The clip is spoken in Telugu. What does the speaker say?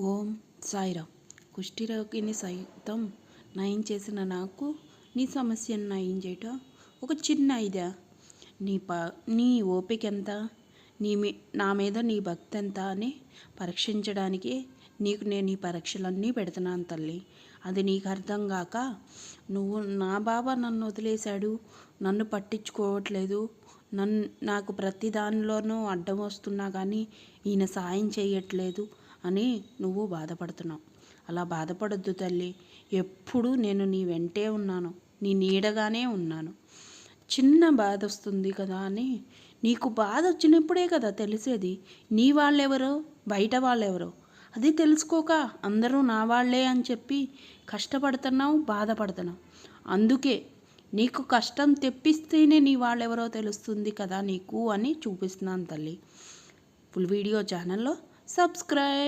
ఓం సాయిరామ్. కుష్ఠరోగిని సైతం నయం చేసిన నాకు నీ సమస్యను నయం చేయటం ఒక చిన్న ఐడియా. నీ ఓపిక ఎంత, నా మీద నీ భక్తి ఎంత అని పరీక్షించడానికి నీకు నేను ఈ పరీక్షలన్నీ పెడుతున్నాను తల్లి. అది నీకు అర్థం కాక నా బాబా నన్ను వదిలేశాడు, నన్ను పట్టించుకోవట్లేదు, నాకు ప్రతి దానిలోనూ అడ్డం వస్తున్నా కానీ ఈయన సాయం చేయట్లేదు అని నువ్వు బాధపడుతున్నావు. అలా బాధపడొద్దు తల్లి. ఎప్పుడూ నేను నీ వెంటే ఉన్నాను, నీ నీడగానే ఉన్నాను. చిన్న బాధ వస్తుంది కదా అని, నీకు బాధ వచ్చినప్పుడే కదా తెలిసేది నీ వాళ్ళెవరో బయట వాళ్ళెవరో. అది తెలుసుకోక అందరూ నా వాళ్ళే అని చెప్పి కష్టపడుతున్నావు, బాధపడుతున్నావు. అందుకే నీకు కష్టం తెప్పిస్తేనే నీ వాళ్ళెవరో తెలుస్తుంది కదా నీకు అని చూపిస్తున్నాను తల్లి. ఫుల్ వీడియో ఛానల్లో సబ్స్క్రైబ్.